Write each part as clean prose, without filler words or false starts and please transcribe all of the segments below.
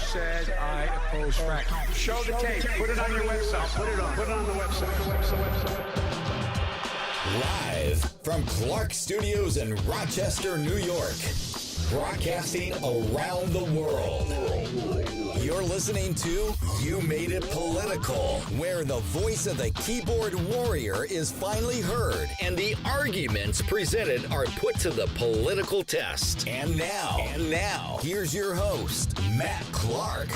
said I oppose fracking. Show the tape. Put it on your website. Put it on the website. Live from Clark Studios in Rochester, New York. Broadcasting around the world. You're listening to You Made It Political, where the voice of the keyboard warrior is finally heard and the arguments presented are put to the political test. And now, here's your host, Matt Clark.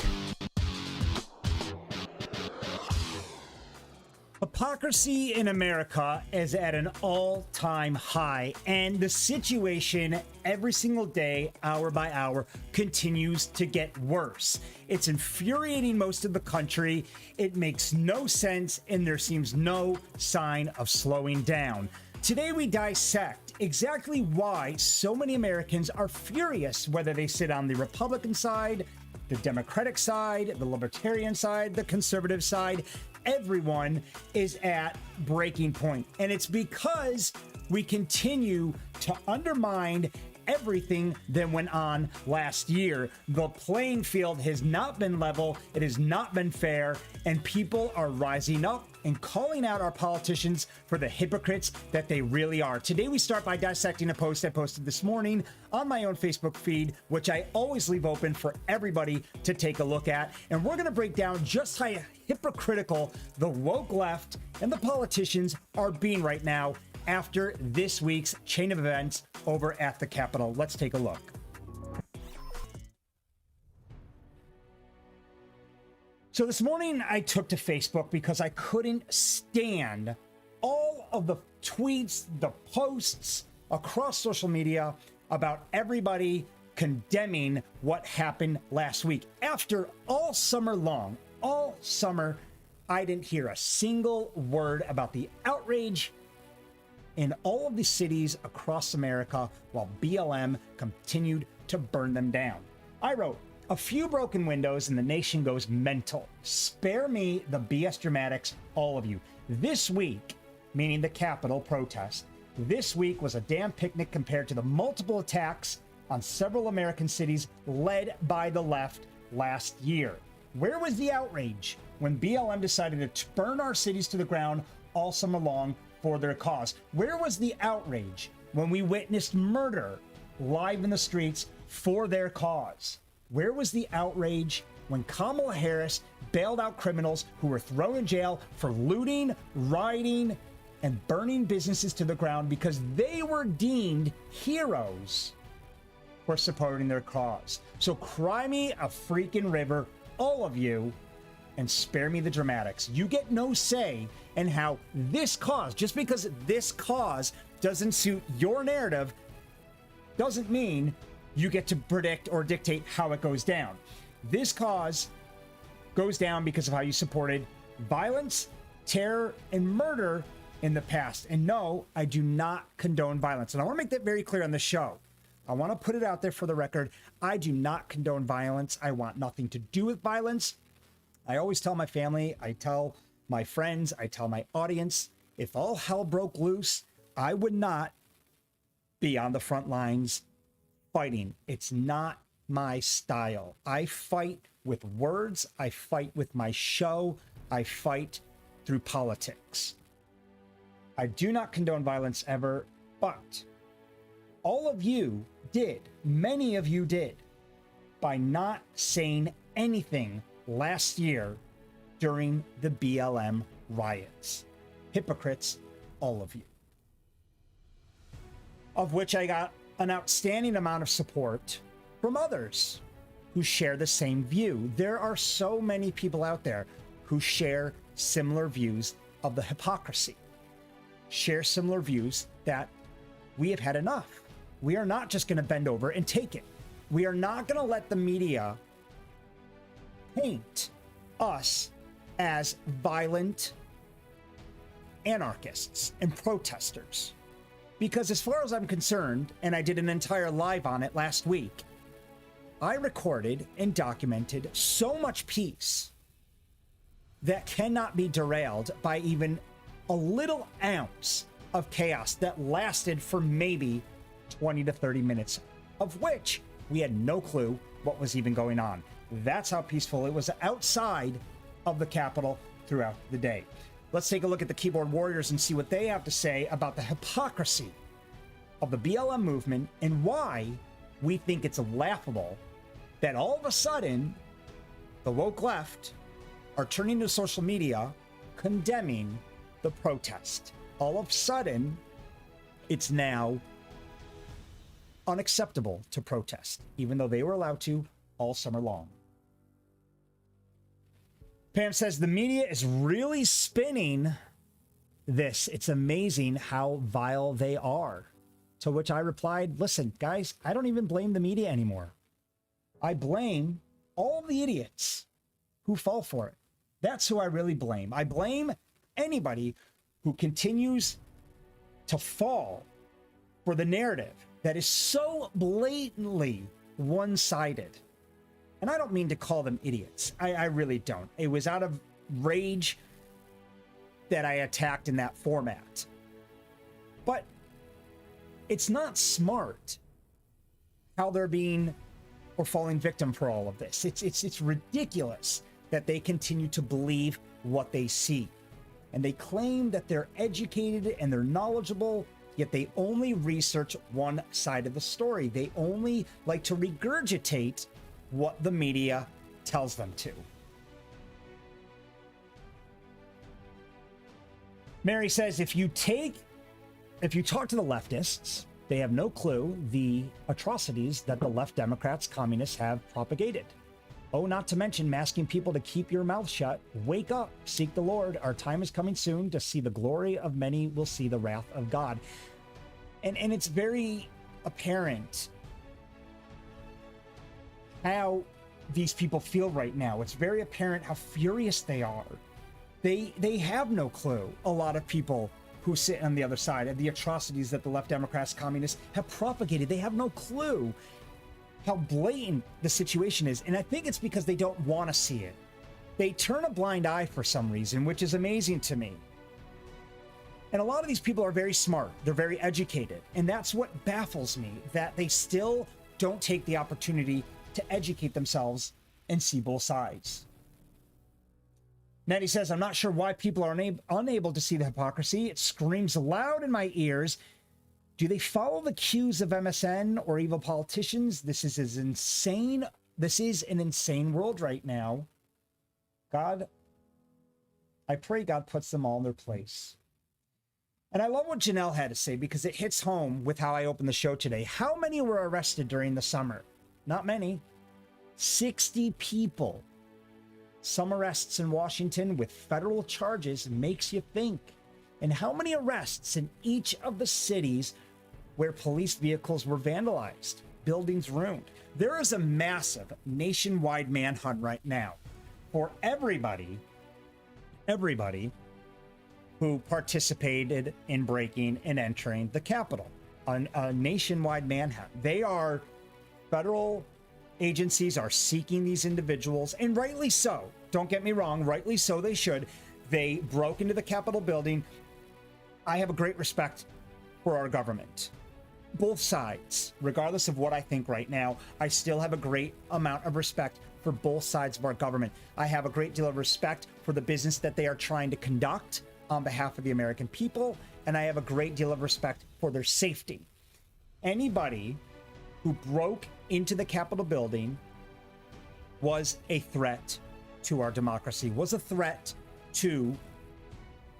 Hypocrisy in America is at an all-time high, and the situation every single day, hour by hour, continues to get worse. It's infuriating most of the country. It makes no sense, and there seems no sign of slowing down. Today we dissect exactly why so many Americans are furious, whether they sit on the Republican side, the Democratic side, the Libertarian side, the conservative side. Everyone is at breaking point. And it's because we continue to undermine everything that went on last year. The playing field has not been level, it has not been fair, and people are rising up and calling out our politicians for the hypocrites that they really are. Today we start by dissecting a post I posted this morning on my own Facebook feed, which I always leave open for everybody to take a look at. And we're going to break down just how hypocritical the woke left and the politicians are being right now after this week's chain of events over at the Capitol. Let's take a look. So this morning I took to Facebook because I couldn't stand all of the tweets, the posts across social media about everybody condemning what happened last week. After all summer long, all summer, I didn't hear a single word about the outrage in all of the cities across America while BLM continued to burn them down. I wrote, "A few broken windows and the nation goes mental. Spare me the BS dramatics, all of you. This week," meaning the Capitol protest, "this week was a damn picnic compared to the multiple attacks on several American cities led by the left last year. Where was the outrage when BLM decided to burn our cities to the ground all summer long for their cause? Where was the outrage when we witnessed murder live in the streets for their cause? Where was the outrage when Kamala Harris bailed out criminals who were thrown in jail for looting, rioting, and burning businesses to the ground because they were deemed heroes for supporting their cause? So cry me a freaking river, all of you, and spare me the dramatics. You get no say in how this cause, just because this cause doesn't suit your narrative, doesn't mean you get to predict or dictate how it goes down. This cause goes down because of how you supported violence, terror, and murder in the past. And no, I do not condone violence. And I want to make that very clear on the show. I want to put it out there for the record. I do not condone violence. I want nothing to do with violence. I always tell my family, I tell my friends, I tell my audience, if all hell broke loose, I would not be on the front lines fighting. It's not my style. I fight with words. I fight with my show. I fight through politics. I do not condone violence ever, but all of you did, many of you did, by not saying anything last year during the BLM riots. Hypocrites, all of you. Of which I got an outstanding amount of support from others who share the same view. There are so many people out there who share similar views of the hypocrisy, share similar views that we have had enough. We are not just going to bend over and take it. We are not going to let the media paint us as violent anarchists and protesters. Because as far as I'm concerned, and I did an entire live on it last week, I recorded and documented so much peace that cannot be derailed by even a little ounce of chaos that lasted for maybe 20 to 30 minutes, of which we had no clue what was even going on. That's how peaceful it was outside of the Capitol throughout the day. Let's take a look at the keyboard warriors and see what they have to say about the hypocrisy of the BLM movement and why we think it's laughable that all of a sudden the woke left are turning to social media condemning the protest. All of a sudden, it's now unacceptable to protest, even though they were allowed to all summer long. Pam says the media is really spinning this. It's amazing how vile they are. To which I replied, listen, guys, I don't even blame the media anymore. I blame all the idiots who fall for it. That's who I really blame. I blame anybody who continues to fall for the narrative that is so blatantly one-sided. And I don't mean to call them idiots. I really don't. It was out of rage that I attacked in that format. But it's not smart how they're being or falling victim for all of this. It's ridiculous that they continue to believe what they see. And they claim that they're educated and they're knowledgeable, yet they only research one side of the story. They only like to regurgitate what the media tells them to. Mary says, if you talk to the leftists, they have no clue the atrocities that the left Democrats, communists have propagated. Oh, not to mention masking people to keep your mouth shut. Wake up, seek the Lord. Our time is coming soon. To see the glory of many will see the wrath of God. And it's very apparent how these people feel right now. It's very apparent how furious they are. They have no clue, a lot of people who sit on the other side, of the atrocities that the left Democrats, communists have propagated. They have no clue how blatant the situation is. And I think it's because they don't want to see it. They turn a blind eye for some reason, which is amazing to me. And a lot of these people are very smart. They're very educated. And that's what baffles me, that they still don't take the opportunity to educate themselves and see both sides. Nettie says, I'm not sure why people are unable to see the hypocrisy. It screams loud in my ears. Do they follow the cues of MSN or evil politicians? This is insane. This is an insane world right now. God, I pray God puts them all in their place. And I love what Janelle had to say because it hits home with how I opened the show today. How many were arrested during the summer? Not many. 60 people. Some arrests in Washington with federal charges makes you think. And how many arrests in each of the cities where police vehicles were vandalized, buildings ruined? There is a massive nationwide manhunt right now for everybody who participated in breaking and entering the Capitol. A nationwide manhunt. Federal agencies are seeking these individuals, and rightly so. Don't get me wrong, rightly so they should. They broke into the Capitol building. I have a great respect for our government. Both sides, regardless of what I think right now, I still have a great amount of respect for both sides of our government. I have a great deal of respect for the business that they are trying to conduct on behalf of the American people, and I have a great deal of respect for their safety. Anybody who broke into the Capitol building was a threat to our democracy, was a threat to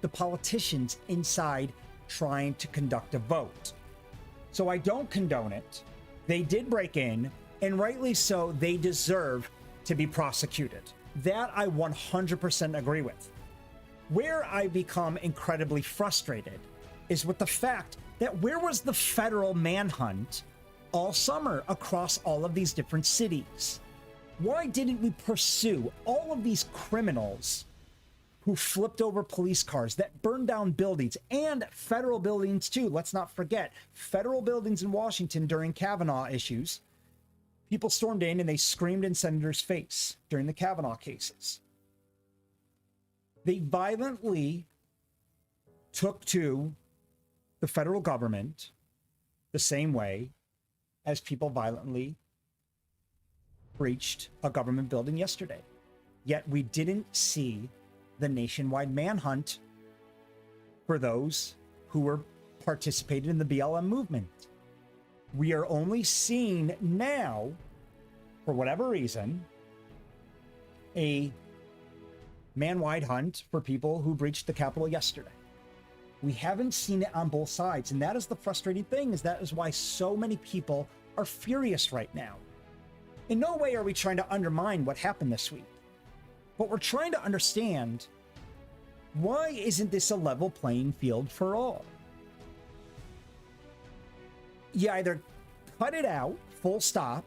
the politicians inside trying to conduct a vote. So I don't condone it. They did break in, and rightly so, they deserve to be prosecuted. That I 100% agree with. Where I become incredibly frustrated is with the fact that where was the federal manhunt all summer across all of these different cities? Why didn't we pursue all of these criminals who flipped over police cars, that burned down buildings, and federal buildings too? Let's not forget, federal buildings in Washington during Kavanaugh issues. People stormed in and they screamed in senators' face during the Kavanaugh cases. They violently took to the federal government the same way as people violently breached a government building yesterday. Yet we didn't see the nationwide manhunt for those who were participating in the BLM movement. We are only seeing now, for whatever reason, a man-wide hunt for people who breached the Capitol yesterday. We haven't seen it on both sides, and that is the frustrating thing, is that is why so many people are furious right now. In no way are we trying to undermine what happened this week, but we're trying to understand, why isn't this a level playing field for all? You either cut it out, full stop,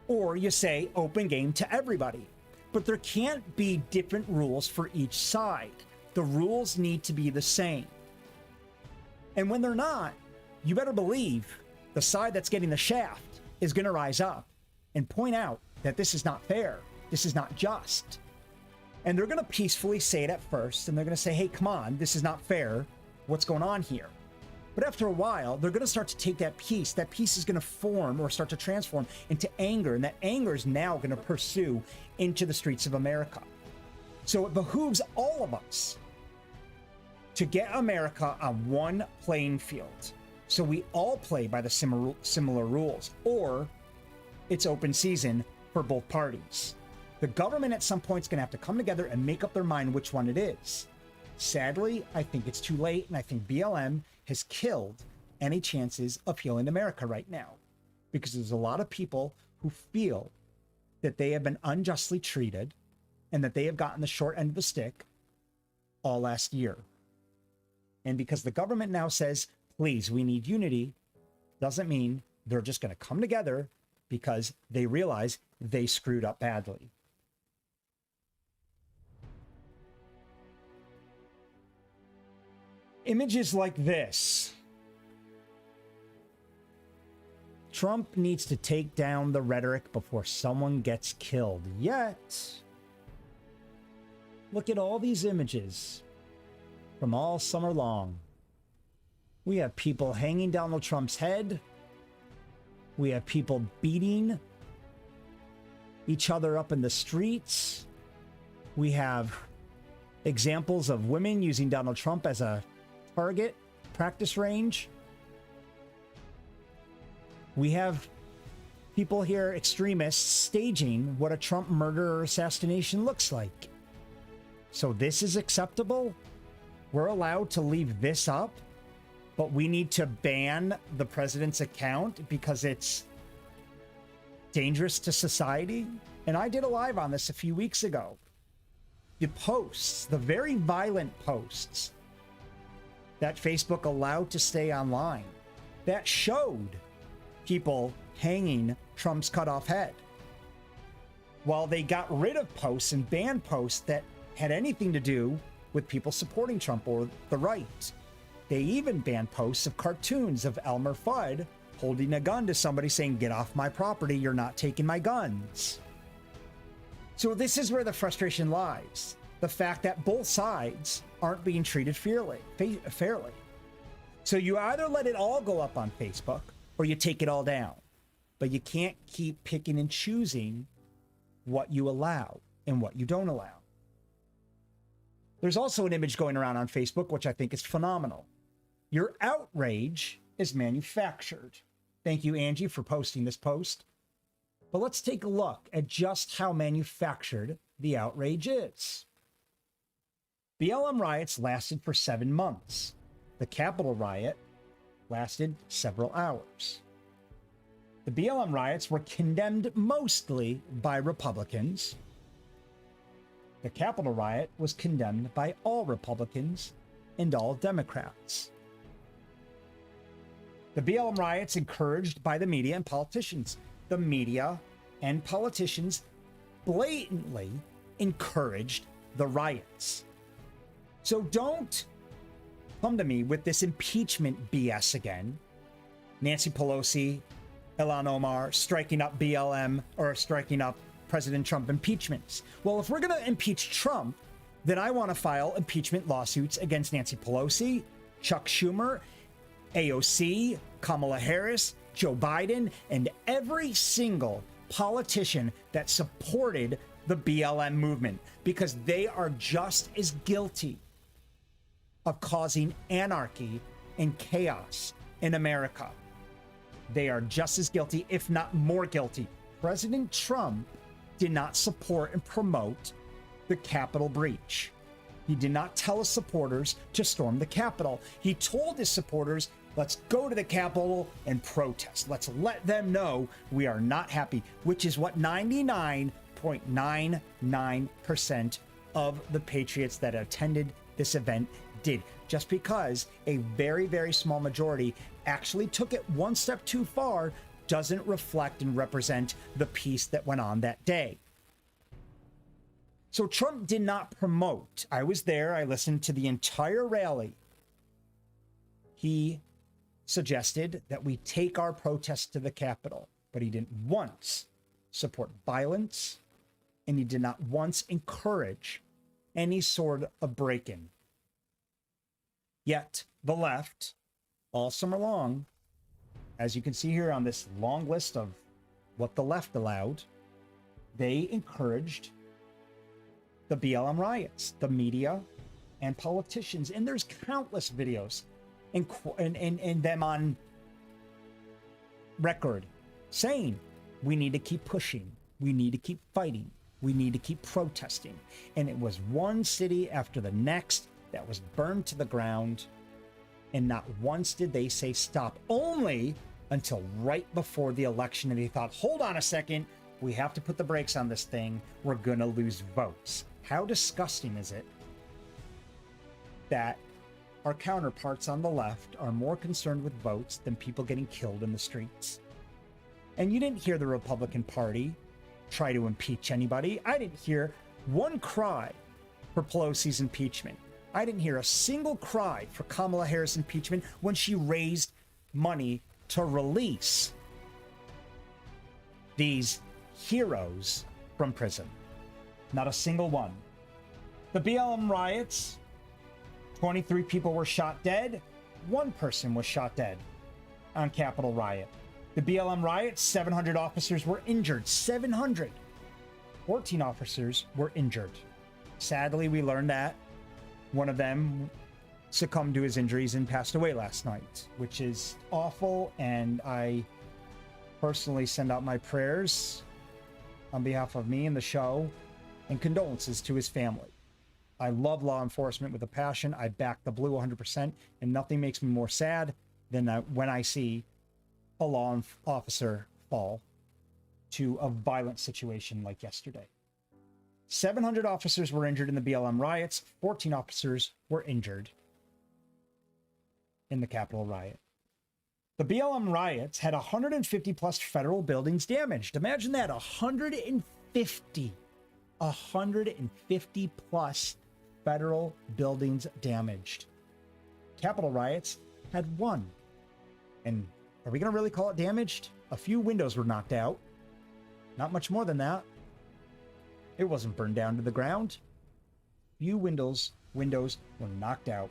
or you say open game to everybody. But there can't be different rules for each side. The rules need to be the same. And when they're not, you better believe the side that's getting the shaft is going to rise up and point out that this is not fair. This is not just. And they're going to peacefully say it at first, and they're going to say, hey, come on, this is not fair. What's going on here? But after a while, they're going to start to take that peace. That peace is going to form or start to transform into anger. And that anger is now going to pursue into the streets of America. So it behooves all of us to get America on one playing field, so we all play by the similar rules, or it's open season for both parties. The government at some point is going to have to come together and make up their mind which one it is. Sadly, I think it's too late, and I think BLM has killed any chances of healing America right now, because there's a lot of people who feel that they have been unjustly treated and that they have gotten the short end of the stick all last year. And because the government now says, please, we need unity, doesn't mean they're just going to come together because they realize they screwed up badly. Images like this. Trump needs to take down the rhetoric before someone gets killed. Yet, look at all these images from all summer long. We have people hanging Donald Trump's head. We have people beating each other up in the streets. We have examples of women using Donald Trump as a target practice range. We have people here, extremists, staging what a Trump murder or assassination looks like. So this is acceptable? We're allowed to leave this up, but we need to ban the president's account because it's dangerous to society? And I did a live on this a few weeks ago. The posts, the very violent posts that Facebook allowed to stay online, that showed people hanging Trump's cut off head, while they got rid of posts and banned posts that had anything to do with people supporting Trump or the right. They even banned posts of cartoons of Elmer Fudd holding a gun to somebody saying, get off my property, you're not taking my guns. So this is where the frustration lies. The fact that both sides aren't being treated fairly. So you either let it all go up on Facebook or you take it all down. But you can't keep picking and choosing what you allow and what you don't allow. There's also an image going around on Facebook, which I think is phenomenal. Your outrage is manufactured. Thank you, Angie, for posting this post. But let's take a look at just how manufactured the outrage is. BLM riots lasted for 7 months. The Capitol riot lasted several hours. The BLM riots were condemned mostly by Republicans. The Capitol riot was condemned by all Republicans and all Democrats. The BLM riots encouraged by the media and politicians. The media and politicians blatantly encouraged the riots. So don't come to me with this impeachment BS again. Nancy Pelosi, Ilhan Omar striking up BLM or striking up President Trump impeachments. Well, if we're going to impeach Trump, then I want to file impeachment lawsuits against Nancy Pelosi, Chuck Schumer, AOC, Kamala Harris, Joe Biden, and every single politician that supported the BLM movement, because they are just as guilty of causing anarchy and chaos in America. They are just as guilty, if not more guilty. President Trump did not support and promote the Capitol breach. He did not tell his supporters to storm the Capitol. He told his supporters, let's go to the Capitol and protest. Let's let them know we are not happy, which is what 99.99% of the patriots that attended this event did. Just because a very, very small majority actually took it one step too far doesn't reflect and represent the peace that went on that day. So Trump did not promote. I was there. I listened to the entire rally. He suggested that we take our protests to the Capitol, but he didn't once support violence, and he did not once encourage any sort of break-in. Yet the left, all summer long, as you can see here on this long list of what the left allowed, they encouraged the BLM riots, the media and politicians. And there's countless videos and them on record saying we need to keep pushing, we need to keep fighting, we need to keep protesting. And it was one city after the next that was burned to the ground, and not once did they say stop, only until right before the election. And they thought, hold on a second, we have to put the brakes on this thing, we're gonna lose votes. How disgusting is it that our counterparts on the left are more concerned with votes than people getting killed in the streets? And you didn't hear the Republican Party try to impeach anybody. I didn't hear one cry for Pelosi's impeachment. I didn't hear a single cry for Kamala Harris' impeachment when she raised money to release these heroes from prison. Not a single one. The BLM riots, 23 people were shot dead. One person was shot dead on Capitol riot. The BLM riots, 700 officers were injured. 700. 14 officers were injured. Sadly, we learned that one of them succumbed to his injuries and passed away last night, which is awful. And I personally send out my prayers on behalf of me and the show and condolences to his family. I love law enforcement with a passion. I back the blue 100%, and nothing makes me more sad than when I see a law officer fall to a violent situation like yesterday. 700 officers were injured in the BLM riots. 14 officers were injured in the Capitol riot. The BLM riots had 150 plus federal buildings damaged. Imagine that, 150 plus federal buildings damaged. Capitol riots had one. And are we going to really call it damaged? A few windows were knocked out. Not much more than that. It wasn't burned down to the ground. Few windows were knocked out.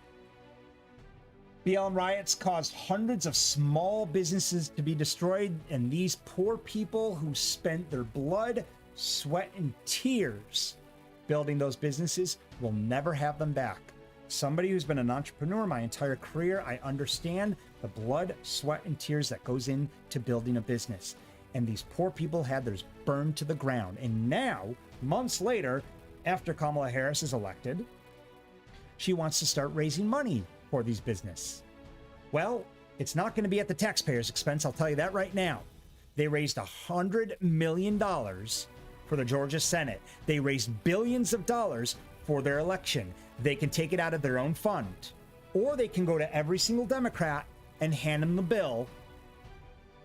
BLM riots caused hundreds of small businesses to be destroyed, and these poor people who spent their blood, sweat, and tears building those businesses will never have them back. Somebody who's been an entrepreneur my entire career, I understand the blood, sweat, and tears that goes into building a business. And these poor people had theirs burned to the ground. And now, months later, after Kamala Harris is elected, she wants to start raising money for these businesses. Well, it's not going to be at the taxpayers' expense, I'll tell you that right now. They raised $100 million for the Georgia Senate. They raised billions of dollars for their election. They can take it out of their own fund, or they can go to every single Democrat and hand them the bill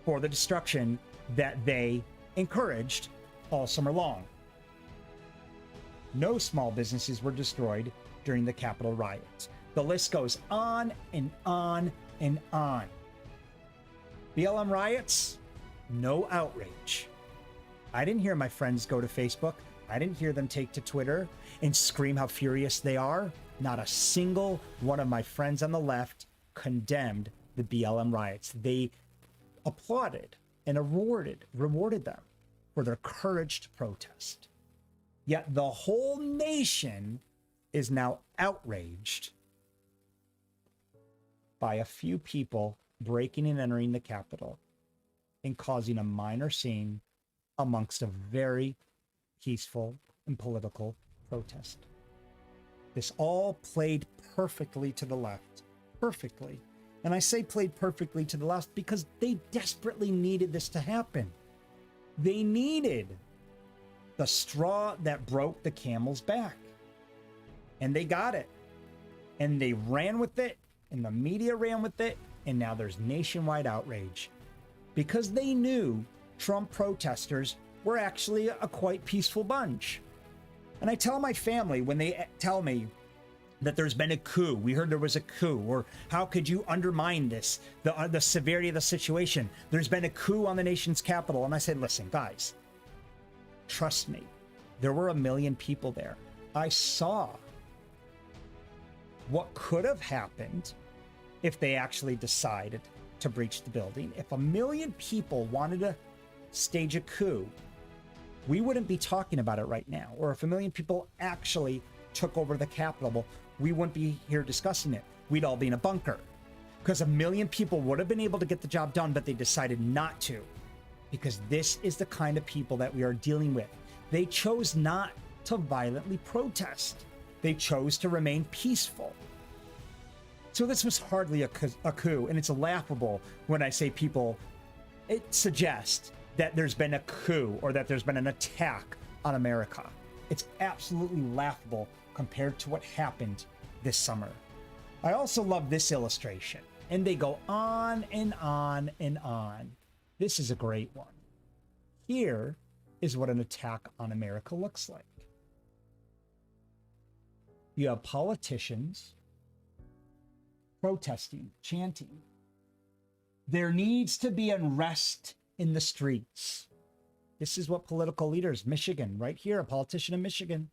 for the destruction that they encouraged all summer long. No small businesses were destroyed during the Capitol riots. The list goes on and on and on. BLM riots, no outrage. I didn't hear my friends go to Facebook. I didn't hear them take to Twitter and scream how furious they are. Not a single one of my friends on the left condemned the BLM riots. They applauded and rewarded them. for their courage to protest. Yet the whole nation is now outraged by a few people breaking and entering the Capitol and causing a minor scene amongst a very peaceful and political protest. This all played perfectly to the left. Perfectly. And I say played perfectly to the left because they desperately needed this to happen. They needed the straw that broke the camel's back. And they got it. And they ran with it, and the media ran with it, and now there's nationwide outrage. Because they knew Trump protesters were actually a quite peaceful bunch. And I tell my family when they tell me that there's been a coup, we heard there was a coup, or how could you undermine this, the severity of the situation? There's been a coup on the nation's capital. And I said, listen, guys, trust me, there were 1 million people there. I saw what could have happened if they actually decided to breach the building. If 1 million people wanted to stage a coup, we wouldn't be talking about it right now. Or if 1 million people actually took over the Capitol, we wouldn't be here discussing it. We'd all be in a bunker. Because 1 million people would have been able to get the job done, but they decided not to. Because this is the kind of people that we are dealing with. They chose not to violently protest. They chose to remain peaceful. So this was hardly a coup, and it's laughable when I say people suggest that there's been a coup or that there's been an attack on America. It's absolutely laughable compared to what happened this summer. I also love this illustration, and they go on and on and on. This is a great one. Here is what an attack on America looks like. You have politicians protesting, chanting. There needs to be unrest in the streets. This is what political leaders, Michigan, right here, a politician in Michigan,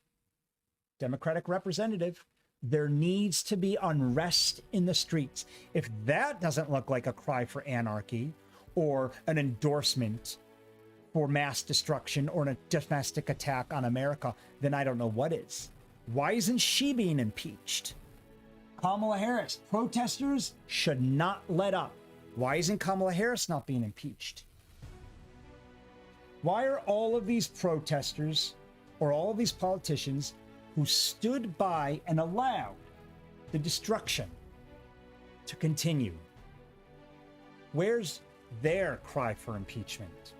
Democratic representative, there needs to be unrest in the streets. If that doesn't look like a cry for anarchy or an endorsement for mass destruction or a domestic attack on America, then I don't know what is. Why isn't she being impeached? Kamala Harris, protesters should not let up. Why isn't Kamala Harris not being impeached? Why are all of these protesters or all of these politicians who stood by and allowed the destruction to continue? Where's their cry for impeachment?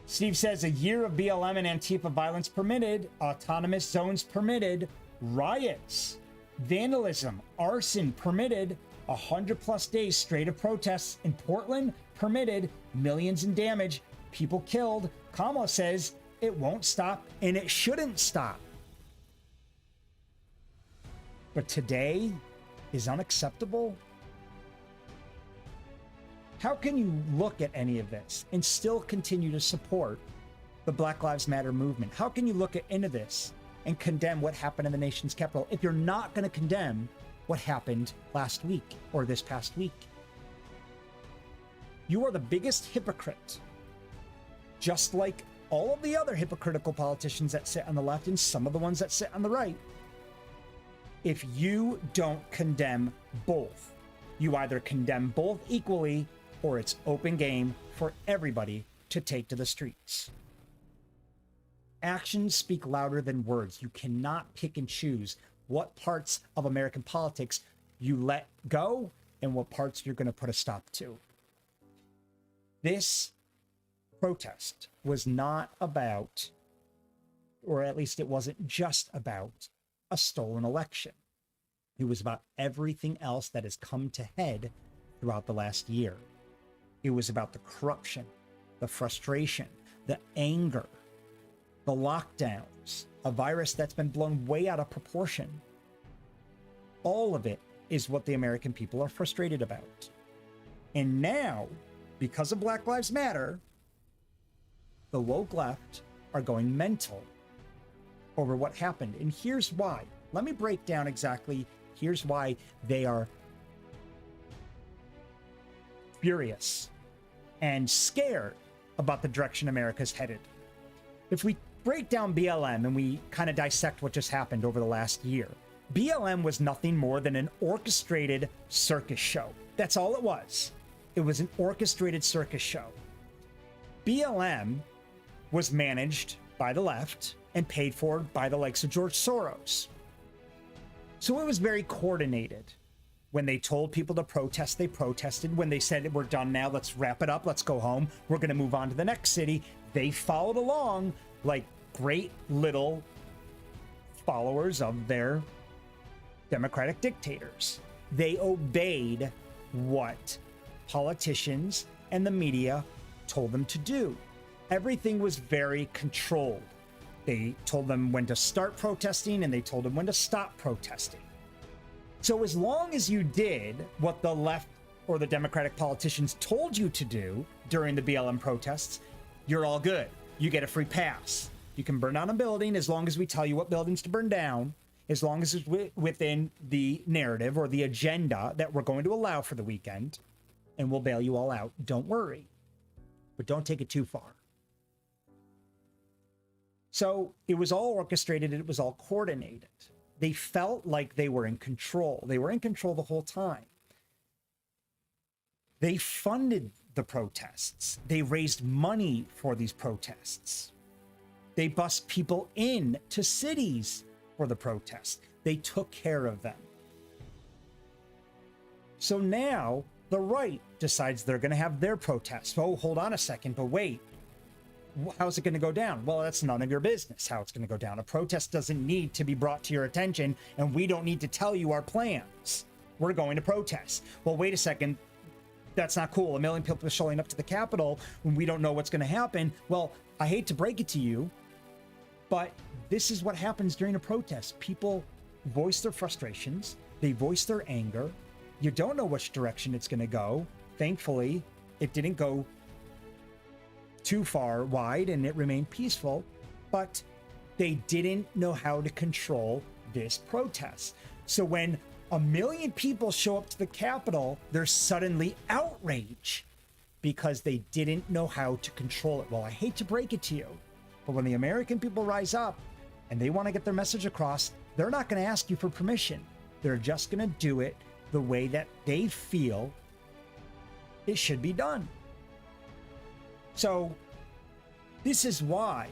Steve says a year of BLM and Antifa violence permitted, autonomous zones permitted, riots, vandalism, arson permitted, 100+ days straight of protests in Portland permitted, millions in damage, people killed. Kamala says it won't stop and it shouldn't stop. But today is unacceptable. How can you look at any of this and still continue to support the Black Lives Matter movement? How can you look at into this and condemn what happened in the nation's capital if you're not going to condemn what happened last week or this past week? You are the biggest hypocrite, just like all of the other hypocritical politicians that sit on the left and some of the ones that sit on the right. If you don't condemn both, you either condemn both equally or it's open game for everybody to take to the streets. Actions speak louder than words. You cannot pick and choose what parts of American politics you let go and what parts you're going to put a stop to. This protest was not about, or at least it wasn't just about, a stolen election. It was about everything else that has come to head throughout the last year. It was about the corruption, the frustration, the anger, the lockdowns, a virus that's been blown way out of proportion. All of it is what the American people are frustrated about. And now, because of Black Lives Matter, the woke left are going mental over what happened. And here's why. Let me break down exactly. Here's why they are furious and scared about the direction America's headed. If we break down BLM and we kind of dissect what just happened over the last year, BLM was nothing more than an orchestrated circus show. That's all it was. It was an orchestrated circus show. BLM was managed by the left and paid for by the likes of George Soros. So it was very coordinated. When they told people to protest, they protested. When they said, we're done now, let's wrap it up, let's go home, we're going to move on to the next city, they followed along like great little followers of their democratic dictators. They obeyed what politicians and the media told them to do. Everything was very controlled. They told them when to start protesting and they told them when to stop protesting. So as long as you did what the left or the Democratic politicians told you to do during the BLM protests, you're all good. You get a free pass. You can burn down a building as long as we tell you what buildings to burn down, as long as it's within the narrative or the agenda that we're going to allow for the weekend, and we'll bail you all out. Don't worry, but don't take it too far. So it was all orchestrated. It was all coordinated. They felt like they were in control. They were in control the whole time. They funded the protests. They raised money for these protests. They bussed people in to cities for the protests. They took care of them. So now the right decides they're going to have their protests. Oh, hold on a second, but wait. How's it going to go down? Well, that's none of your business how it's going to go down. A protest doesn't need to be brought to your attention, and we don't need to tell you our plans. We're going to protest. Well, wait a second. That's not cool. 1 million people are showing up to the Capitol when we don't know what's going to happen. Well, I hate to break it to you, but this is what happens during a protest. People voice their frustrations. They voice their anger. You don't know which direction it's going to go. Thankfully, it didn't go too far wide and it remained peaceful, but they didn't know how to control this protest. So when 1 million people show up to the Capitol, there's suddenly outrage because they didn't know how to control it. Well, I hate to break it to you, but when the American people rise up and they want to get their message across, they're not going to ask you for permission. They're just going to do it the way that they feel it should be done. So this is why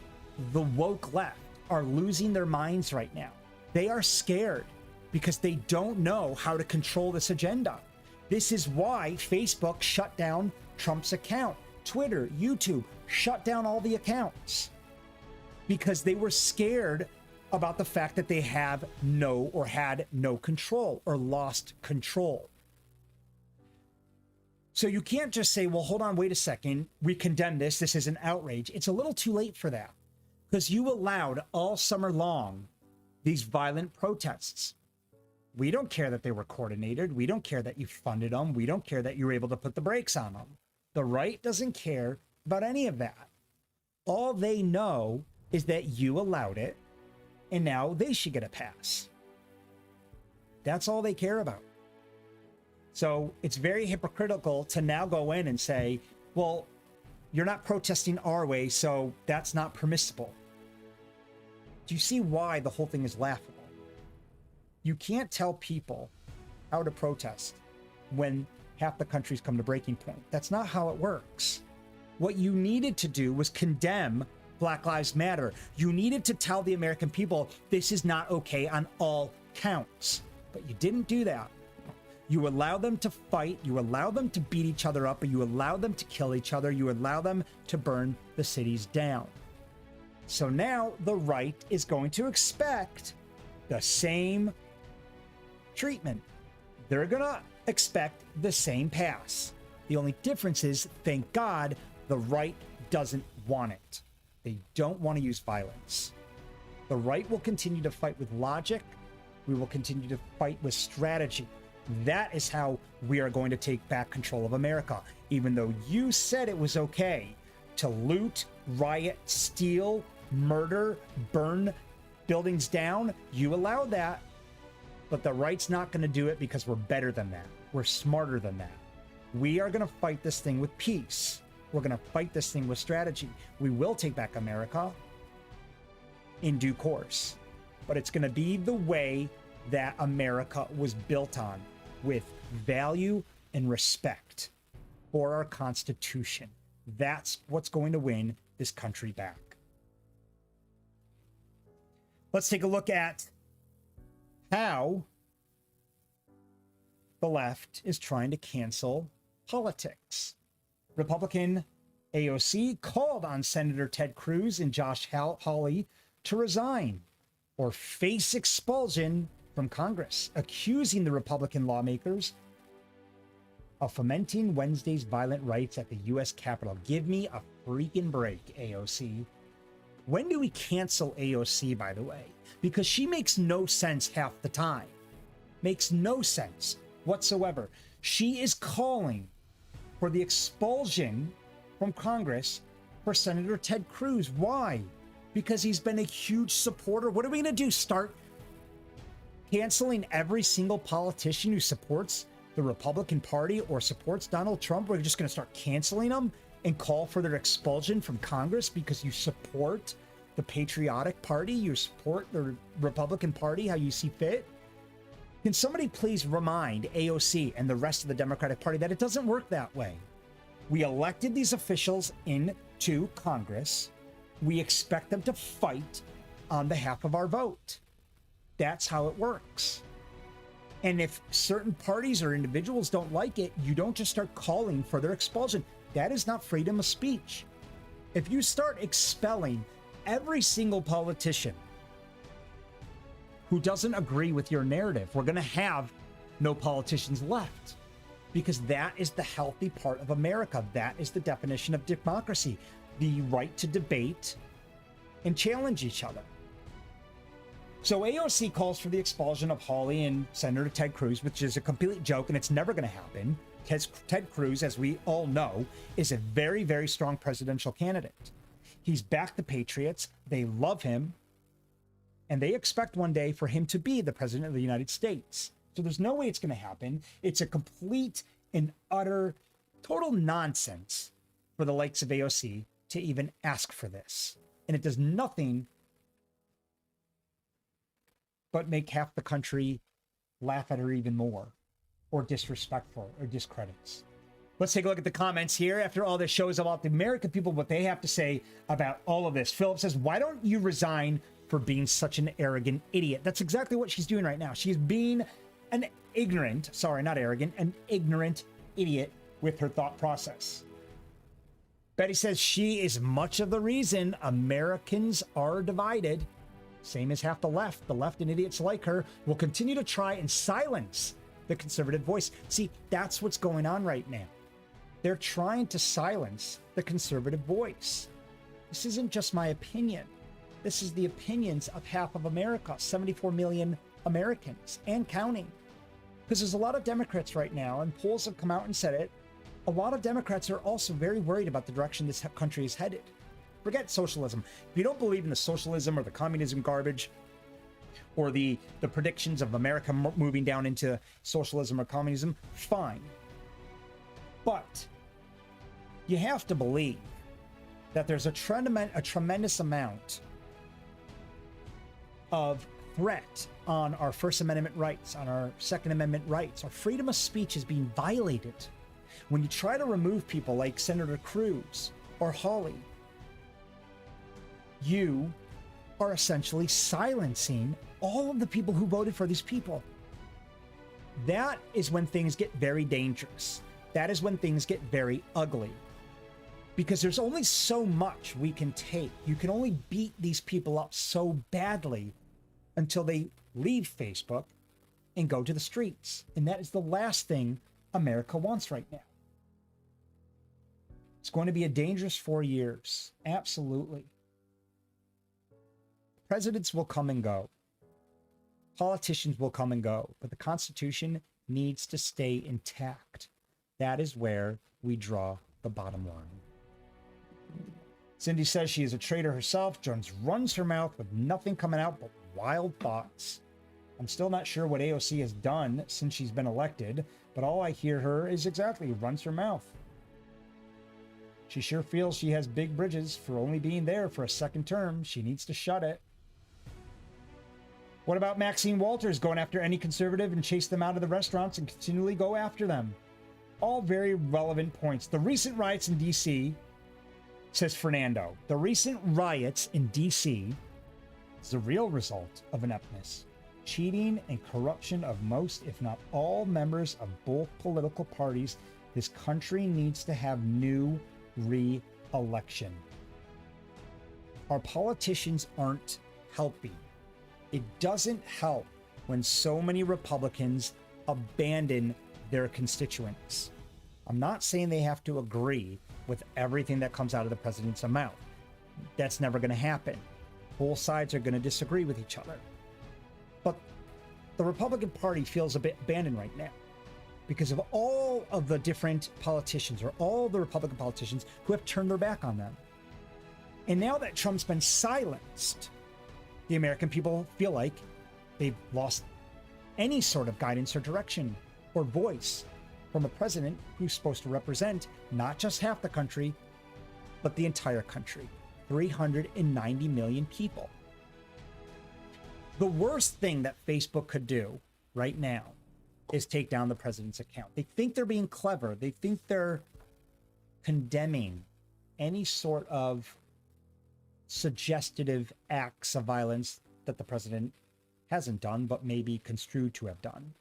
the woke left are losing their minds right now. They are scared because they don't know how to control this agenda. This is why Facebook shut down Trump's account. Twitter, YouTube, shut down all the accounts because they were scared about the fact that they had no control or lost control. So you can't just say, well, hold on, wait a second. We condemn this. This is an outrage. It's a little too late for that because you allowed all summer long these violent protests. We don't care that they were coordinated. We don't care that you funded them. We don't care that you were able to put the brakes on them. The right doesn't care about any of that. All they know is that you allowed it, and now they should get a pass. That's all they care about. So it's very hypocritical to now go in and say, well, you're not protesting our way, so that's not permissible. Do you see why the whole thing is laughable? You can't tell people how to protest when half the country's come to breaking point. That's not how it works. What you needed to do was condemn Black Lives Matter. You needed to tell the American people this is not okay on all counts. But you didn't do that. You allow them to fight. You allow them to beat each other up. You allow them to kill each other. You allow them to burn the cities down. So now the right is going to expect the same treatment. They're going to expect the same pass. The only difference is, thank God, the right doesn't want it. They don't want to use violence. The right will continue to fight with logic. We will continue to fight with strategy. That is how we are going to take back control of America. Even though you said it was okay to loot, riot, steal, murder, burn buildings down, you allowed that. But the right's not going to do it because we're better than that. We're smarter than that. We are going to fight this thing with peace. We're going to fight this thing with strategy. We will take back America in due course, but it's going to be the way that America was built on, with value and respect for our Constitution. That's what's going to win this country back. Let's take a look at how the left is trying to cancel politics. Republican AOC called on Senator Ted Cruz and Josh Hawley to resign or face expulsion from Congress, accusing the Republican lawmakers of fomenting Wednesday's violent riots at the U.S. Capitol. Give me a freaking break, AOC. When do we cancel AOC, by the way? Because she makes no sense half the time. Makes no sense whatsoever. She is calling for the expulsion from Congress for Senator Ted Cruz. Why? Because he's been a huge supporter. What are we going to do? Start canceling every single politician who supports the Republican Party or supports Donald Trump? We're just going to start canceling them and call for their expulsion from Congress because you support the Patriotic Party, you support the Republican Party how you see fit? Can somebody please remind AOC and the rest of the Democratic Party that it doesn't work that way? We elected these officials into Congress. We expect them to fight on behalf of our vote. That's how it works. And if certain parties or individuals don't like it, you don't just start calling for their expulsion. That is not freedom of speech. If you start expelling every single politician who doesn't agree with your narrative, we're going to have no politicians left, because that is the healthy part of America. That is the definition of democracy, the right to debate and challenge each other. So AOC calls for the expulsion of Hawley and Senator Ted Cruz, which is a complete joke, and it's never going to happen. Ted Cruz, as we all know, is a very, very strong presidential candidate. He's backed the Patriots. They love him. And they expect one day for him to be the president of the United States. So there's no way it's going to happen. It's a complete and utter, total nonsense for the likes of AOC to even ask for this. And it does nothing but make half the country laugh at her even more, or disrespectful, or discredits. Let's take a look at the comments here after all this shows about the American people, what they have to say about all of this. Philip says, why don't you resign for being such an arrogant idiot? That's exactly what she's doing right now. She's being an ignorant, sorry, not arrogant, an ignorant idiot with her thought process. Betty says she is much of the reason Americans are divided. Same as half the left and idiots like her will continue to try and silence the conservative voice. See, that's what's going on right now. They're trying to silence the conservative voice. This isn't just my opinion. This is the opinions of half of America, 74 million Americans and counting. Because there's a lot of Democrats right now, and polls have come out and said it. A lot of Democrats are also very worried about the direction this country is headed. Forget socialism. If you don't believe in the socialism or the communism garbage, or the predictions of America moving down into socialism or communism, fine. But you have to believe that there's a tremendous amount of threat on our First Amendment rights, on our Second Amendment rights. Our freedom of speech is being violated. When you try to remove people like Senator Cruz or Hawley, you are essentially silencing all of the people who voted for these people. That is when things get very dangerous. That is when things get very ugly. Because there's only so much we can take. You can only beat these people up so badly until they leave Facebook and go to the streets. And that is the last thing America wants right now. It's going to be a dangerous 4 years. Absolutely. Presidents will come and go. Politicians will come and go. But the Constitution needs to stay intact. That is where we draw the bottom line. Cindy says she is a traitor herself. Jones runs her mouth with nothing coming out but wild thoughts. I'm still not sure what AOC has done since she's been elected, but all I hear her is exactly runs her mouth. She sure feels she has big bridges for only being there for a second term. She needs to shut it. What about Maxine Walters going after any conservative and chase them out of the restaurants and continually go after them? All very relevant points. The recent riots in D.C., says Fernando, the recent riots in D.C. is the real result of ineptness, cheating, and corruption of most, if not all, members of both political parties. This country needs to have new re-election. Our politicians aren't helping. It doesn't help when so many Republicans abandon their constituents. I'm not saying they have to agree with everything that comes out of the president's mouth. That's never going to happen. Both sides are going to disagree with each other. But the Republican Party feels a bit abandoned right now because of all of the different politicians, or all the Republican politicians who have turned their back on them. And now that Trump's been silenced, the American people feel like they've lost any sort of guidance or direction or voice from a president who's supposed to represent not just half the country, but the entire country. 390 million people. The worst thing that Facebook could do right now is take down the president's account. They think they're being clever. They think they're condemning any sort of suggestive acts of violence that the president hasn't done, but maybe construed to have done.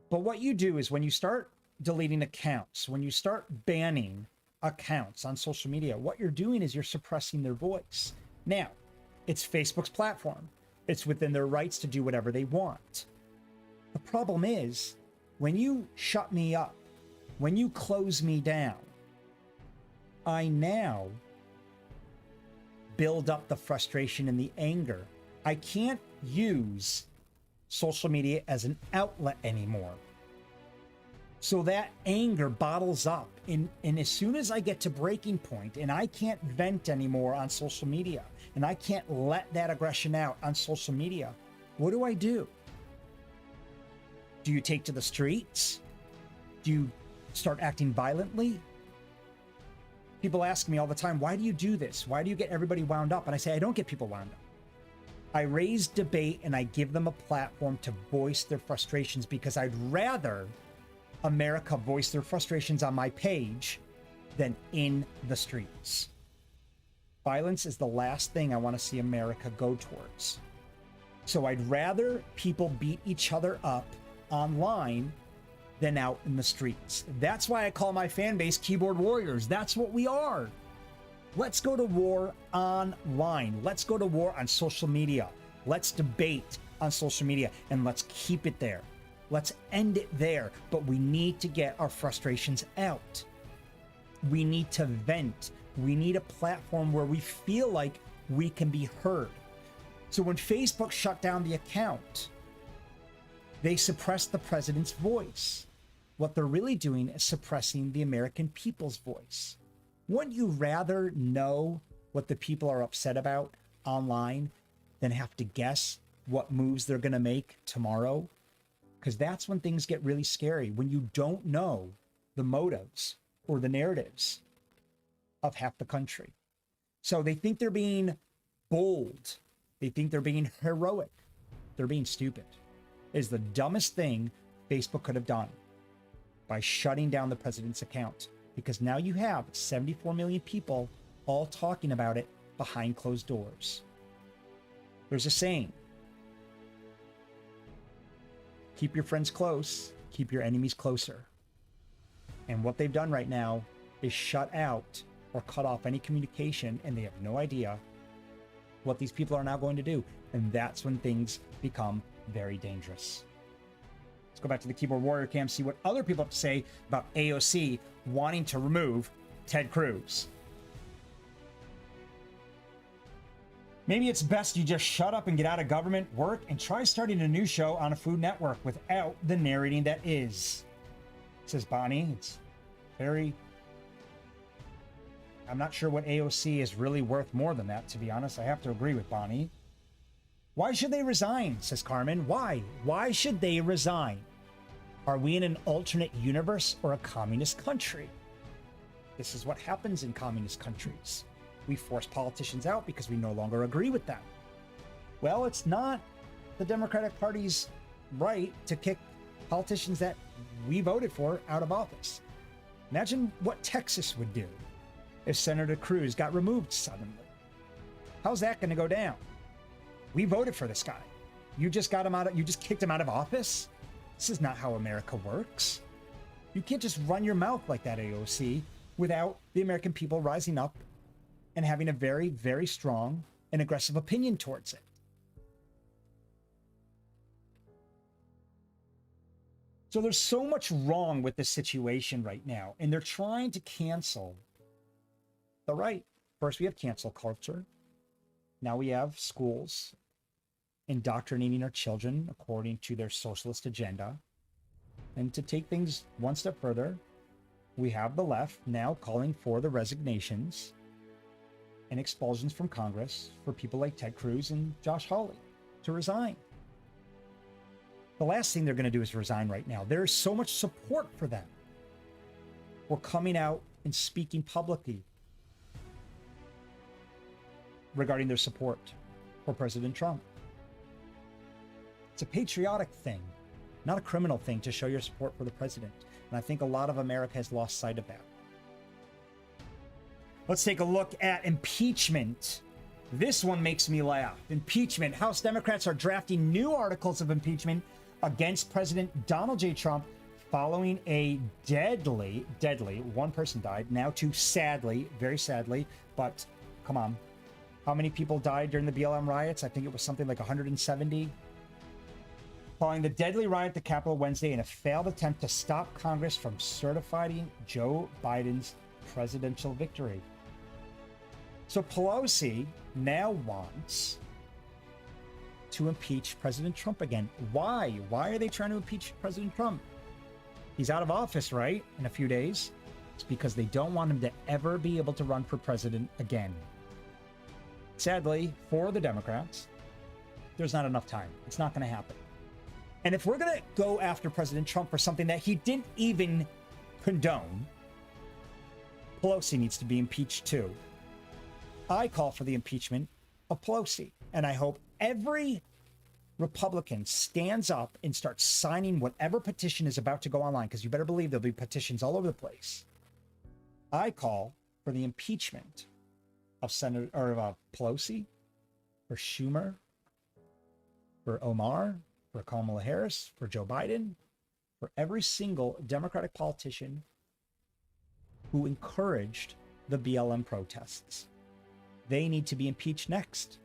But what you do is when you start deleting accounts, when you start banning accounts on social media, what you're doing is you're suppressing their voice. Now, it's Facebook's platform. It's within their rights to do whatever they want. The problem is, when you shut me up, when you close me down, I now build up the frustration and the anger. I can't use social media as an outlet anymore. So that anger bottles up. And as soon as I get to breaking point and I can't vent anymore on social media, and I can't let that aggression out on social media, what do? Do you take to the streets? Do you start acting violently? People ask me all the time, why do you do this? Why do you get everybody wound up? And I say, I don't get people wound up. I raise debate and I give them a platform to voice their frustrations, because I'd rather America voice their frustrations on my page than in the streets. Violence is the last thing I want to see America go towards. So I'd rather people beat each other up online than out in the streets. That's why I call my fan base keyboard warriors. That's what we are. Let's go to war online. Let's go to war on social media. Let's debate on social media, and let's keep it there. Let's end it there. But we need to get our frustrations out. We need to vent. We need a platform where we feel like we can be heard. So when Facebook shut down the account, they suppressed the president's voice. What they're really doing is suppressing the American people's voice. Wouldn't you rather know what the people are upset about online than have to guess what moves they're going to make tomorrow? Because that's when things get really scary, when you don't know the motives or the narratives of half the country. So they think they're being bold. They think they're being heroic. They're being stupid. It is the dumbest thing Facebook could have done by shutting down the president's account, because now you have 74 million people all talking about it behind closed doors. There's a saying, keep your friends close, keep your enemies closer. And what they've done right now is shut out or cut off any communication, and they have no idea what these people are now going to do. And that's when things become very dangerous. Let's go back to the keyboard warrior cam, see what other people have to say about AOC wanting to remove Ted Cruz. Maybe it's best you just shut up and get out of government work and try starting a new show on a Food Network without the narrating that is. Says Bonnie. It's very... I'm not sure what AOC is really worth more than that, to be honest. I have to agree with Bonnie. Why should they resign, says Carmen. Why? Why should they resign? Are we in an alternate universe or a communist country? This is what happens in communist countries. We force politicians out because we no longer agree with them. Well, it's not the Democratic Party's right to kick politicians that we voted for out of office. Imagine what Texas would do if Senator Cruz got removed suddenly. How's that going to go down? We voted for this guy. You just kicked him out of office? This is not how America works. You can't just run your mouth like that, AOC, without the American people rising up and having a very, very strong and aggressive opinion towards it. So there's so much wrong with this situation right now, and they're trying to cancel the right. First, we have cancel culture. Now we have schools indoctrinating our children according to their socialist agenda. And to take things one step further, we have the left now calling for the resignations and expulsions from Congress for people like Ted Cruz and Josh Hawley to resign. The last thing they're going to do is resign right now. There is so much support for them. We're coming out and speaking publicly regarding their support for President Trump. It's a patriotic thing, not a criminal thing, to show your support for the president. And I think a lot of America has lost sight of that. Let's take a look at impeachment. This one makes me laugh. Impeachment. House Democrats are drafting new articles of impeachment against President Donald J. Trump following a deadly, one person died, now two sadly, very sadly, but come on. How many people died during the BLM riots? I think it was something like 170. Following the deadly riot at the Capitol Wednesday in a failed attempt to stop Congress from certifying Joe Biden's presidential victory. So Pelosi now wants to impeach President Trump again. Why? Why are they trying to impeach President Trump? He's out of office, right? In a few days. It's because they don't want him to ever be able to run for president again. Sadly, for the Democrats, there's not enough time. It's not going to happen. And if we're going to go after President Trump for something that he didn't even condone, Pelosi needs to be impeached too. I call for the impeachment of Pelosi, and I hope every Republican stands up and starts signing whatever petition is about to go online, because you better believe there'll be petitions all over the place. I call for the impeachment of Pelosi, for Schumer, for Omar, for Kamala Harris, for Joe Biden, for every single Democratic politician who encouraged the BLM protests. They need to be impeached next.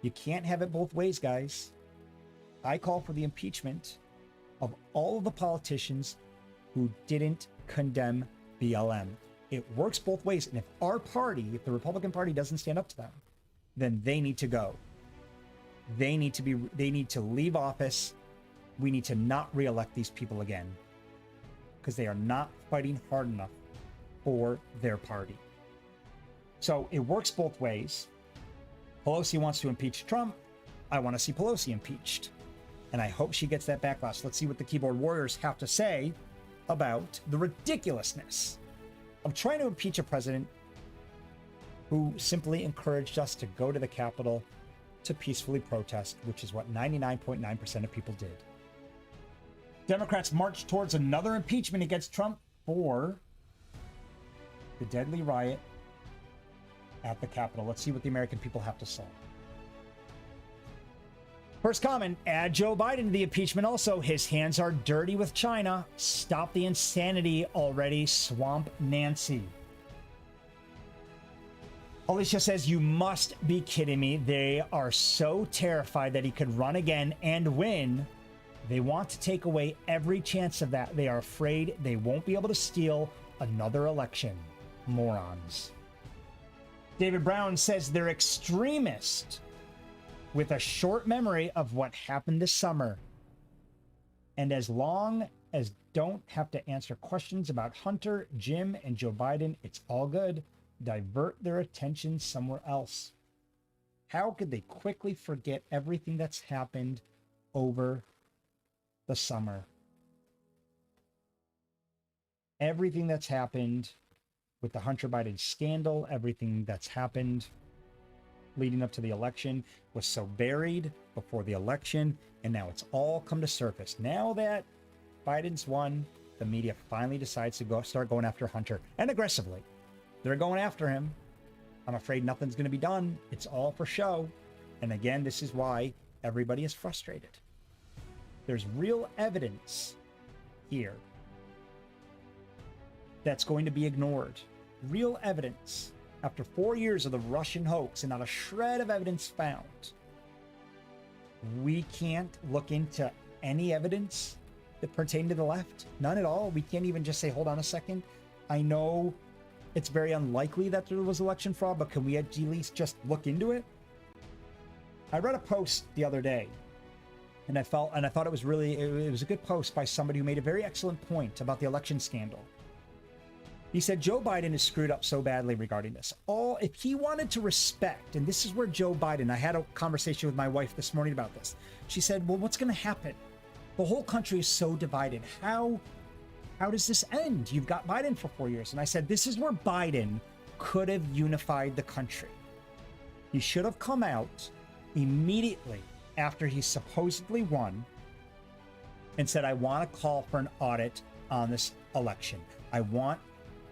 You can't have it both ways, guys. I call for the impeachment of all of the politicians who didn't condemn BLM. It works both ways. And if our party, if the Republican Party doesn't stand up to them, then they need to go. They need to leave office. We need to not reelect these people again, because they are not fighting hard enough for their party. So it works both ways. Pelosi wants to impeach Trump. I want to see Pelosi impeached. And I hope she gets that backlash. Let's see what the keyboard warriors have to say about the ridiculousness of trying to impeach a president who simply encouraged us to go to the Capitol to peacefully protest, which is what 99.9% of people did. Democrats marched towards another impeachment against Trump for the deadly riot at the Capitol. Let's see what the American people have to say. First comment, add Joe Biden to the impeachment also. His hands are dirty with China. Stop the insanity already, Swamp Nancy. Alicia says, you must be kidding me. They are so terrified that he could run again and win. They want to take away every chance of that. They are afraid they won't be able to steal another election. Morons. David Brown says they're extremists with a short memory of what happened this summer. And as long as don't have to answer questions about Hunter, Jim, and Joe Biden, it's all good. Divert their attention somewhere else. How could they quickly forget everything that's happened over the summer? Everything that's happened with the Hunter Biden scandal, everything that's happened leading up to the election was so buried before the election, and now it's all come to surface. Now that Biden's won, the media finally decides to start going after Hunter, and aggressively. They're going after him. I'm afraid nothing's going to be done. It's all for show. And again, this is why everybody is frustrated. There's real evidence here that's going to be ignored. Real evidence. After 4 years of the Russian hoax and not a shred of evidence found, we can't look into any evidence that pertain to the left. None at all. We can't even just say, hold on a second. I know it's very unlikely that there was election fraud, but can we at least just look into it? I read a post the other day, and I thought it was a good post by somebody who made a very excellent point about the election scandal. He said Joe Biden is screwed up so badly regarding this. If he wanted to respect, and this is where Joe Biden, I had a conversation with my wife this morning about this. She said, well, what's going to happen? The whole country is so divided. How does this end? You've got Biden for 4 years. And I said, this is where Biden could have unified the country. He should have come out immediately after he supposedly won and said, I want to call for an audit on this election. I want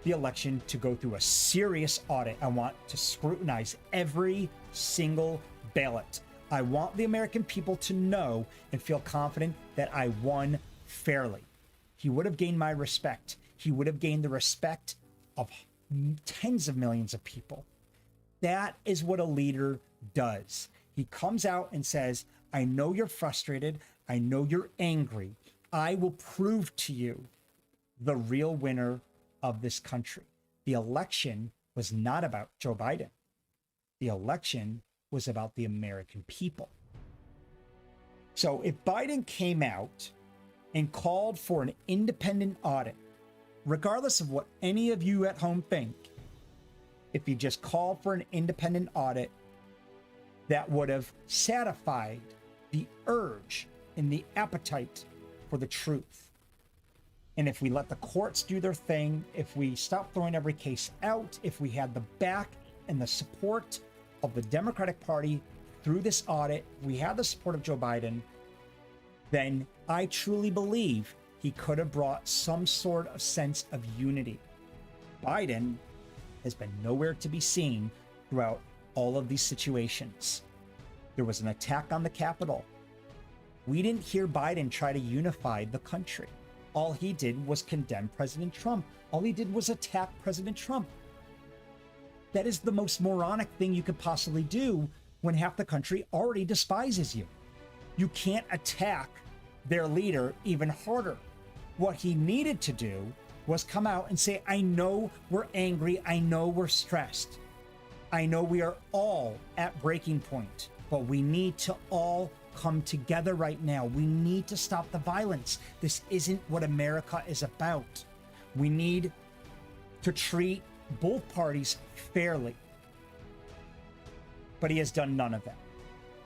the election to go through a serious audit. I want to scrutinize every single ballot. I want the American people to know and feel confident that I won fairly. He would have gained my respect. He would have gained the respect of tens of millions of people. That is what a leader does. He comes out and says, I know you're frustrated. I know you're angry. I will prove to you the real winner of this country. The election was not about Joe Biden. The election was about the American people. So if Biden came out and called for an independent audit, regardless of what any of you at home think, if he just called for an independent audit, that would have satisfied the urge and the appetite for the truth. And if we let the courts do their thing, if we stop throwing every case out, if we had the back and the support of the Democratic Party through this audit, we had the support of Joe Biden, then I truly believe he could have brought some sort of sense of unity. Biden has been nowhere to be seen throughout all of these situations. There was an attack on the Capitol. We didn't hear Biden try to unify the country. All he did was condemn President Trump. All he did was attack President Trump. That is the most moronic thing you could possibly do when half the country already despises you. You can't attack their leader even harder. What he needed to do was come out and say, I know we're angry. I know we're stressed. I know we are all at breaking point, but we need to all come together right now. We need to stop the violence. This isn't what America is about. We need to treat both parties fairly. But he has done none of that.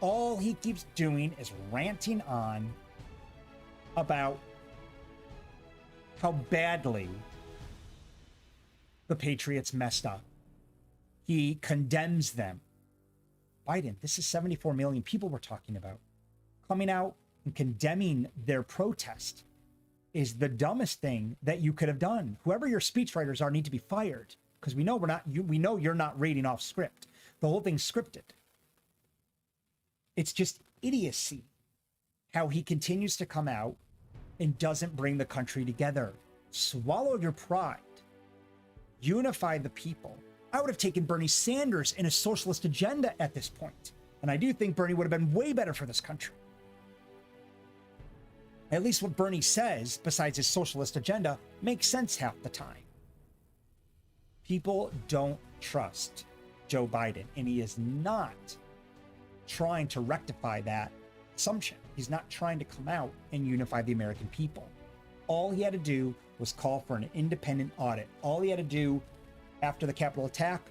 All he keeps doing is ranting on about how badly the Patriots messed up. He condemns them. Biden, this is 74 million people we're talking about. Coming out and condemning their protest is the dumbest thing that you could have done. Whoever your speechwriters are need to be fired, because we know we know you're not reading off script. The whole thing's scripted. It's just idiocy how he continues to come out and doesn't bring the country together. Swallow your pride. Unify the people. I would have taken Bernie Sanders in a socialist agenda at this point. And I do think Bernie would have been way better for this country. At least what Bernie says, besides his socialist agenda, makes sense half the time. People don't trust Joe Biden, and he is not trying to rectify that assumption. He's not trying to come out and unify the American people. All he had to do was call for an independent audit. All he had to do after the Capitol attack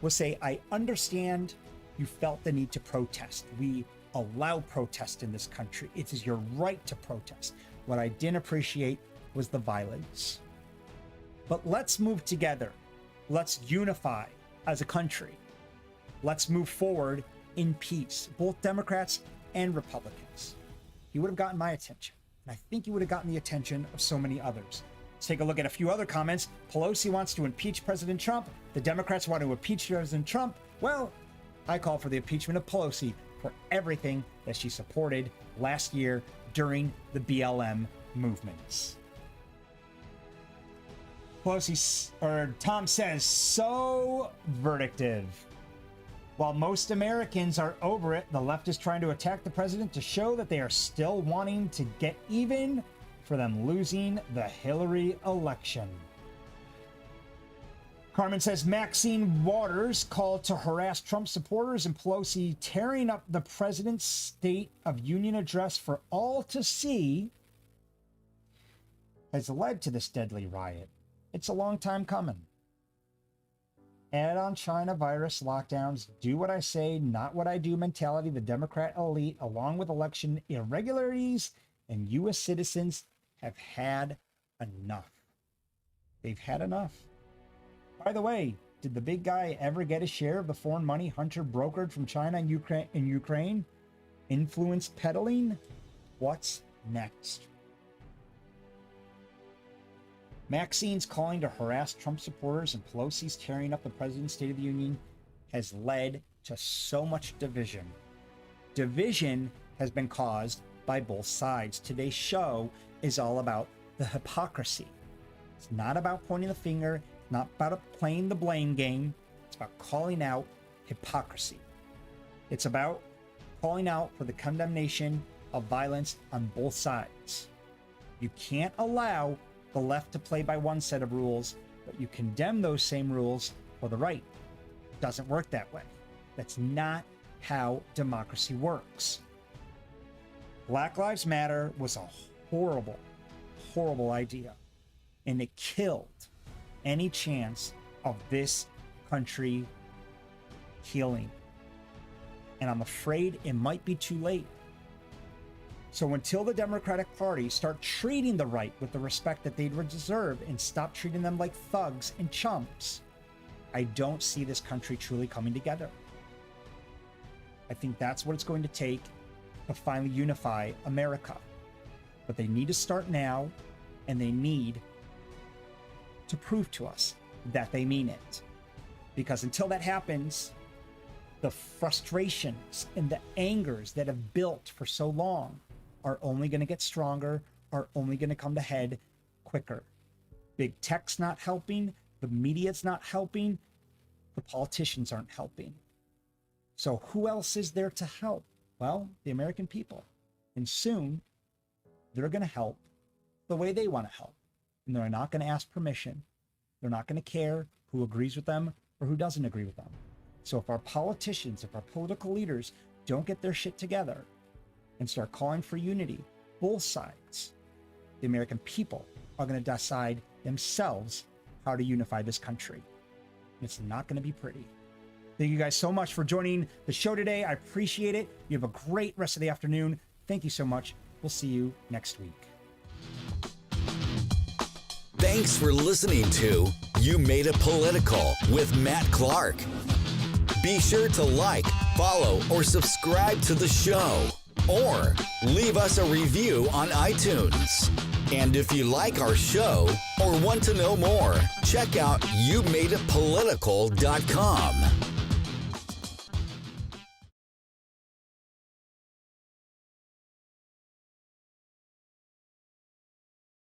was say, I understand you felt the need to protest. We allow protest in this country. It is your right to protest. What I didn't appreciate was the violence. But let's move together. Let's unify as a country. Let's move forward in peace, both Democrats and Republicans. He would have gotten my attention, and I think he would have gotten the attention of so many others. Let's take a look at a few other comments. Pelosi wants to impeach President Trump. The Democrats want to impeach President Trump. Well, I call for the impeachment of Pelosi for everything that she supported last year during the BLM movements. Tom says, so verdictive. While most Americans are over it, the left is trying to attack the president to show that they are still wanting to get even for them losing the Hillary election. Carmen says, Maxine Waters called to harass Trump supporters and Pelosi tearing up the president's State of Union address for all to see has led to this deadly riot. It's a long time coming. Add on China virus lockdowns, do what I say, not what I do mentality, the Democrat elite, along with election irregularities, and U.S. citizens have had enough. They've had enough. By the way, did the big guy ever get a share of the foreign money Hunter brokered from China and Ukraine? Influence peddling? What's next? Maxine's calling to harass Trump supporters and Pelosi's tearing up the president's State of the Union has led to so much division. Division has been caused by both sides. Today's show is all about the hypocrisy. It's not about pointing the finger, not about playing the blame game. It's about calling out hypocrisy. It's about calling out for the condemnation of violence on both sides. You can't allow the left to play by one set of rules, but you condemn those same rules for the right. It doesn't work that way. That's not how democracy works. Black Lives Matter was a horrible, horrible idea, and it killed any chance of this country healing. And I'm afraid it might be too late. So until the Democratic Party start treating the right with the respect that they deserve and stop treating them like thugs and chumps, I don't see this country truly coming together. I think that's what it's going to take to finally unify America. But they need to start now, and they need to prove to us that they mean it. Because until that happens, the frustrations and the angers that have built for so long are only going to get stronger, are only going to come to head quicker. Big tech's not helping, the media's not helping, the politicians aren't helping. So who else is there to help? Well, the American people. And soon, they're going to help the way they want to help. And they're not going to ask permission. They're not going to care who agrees with them or who doesn't agree with them. So if our politicians, if our political leaders don't get their shit together and start calling for unity, both sides, the American people are going to decide themselves how to unify this country. And it's not going to be pretty. Thank you guys so much for joining the show today. I appreciate it. You have a great rest of the afternoon. Thank you so much. We'll see you next week. Thanks for listening to You Made It Political with Matt Clark. Be sure to like, follow, or subscribe to the show, or leave us a review on iTunes. And if you like our show or want to know more, check out YouMadeItPolitical.com.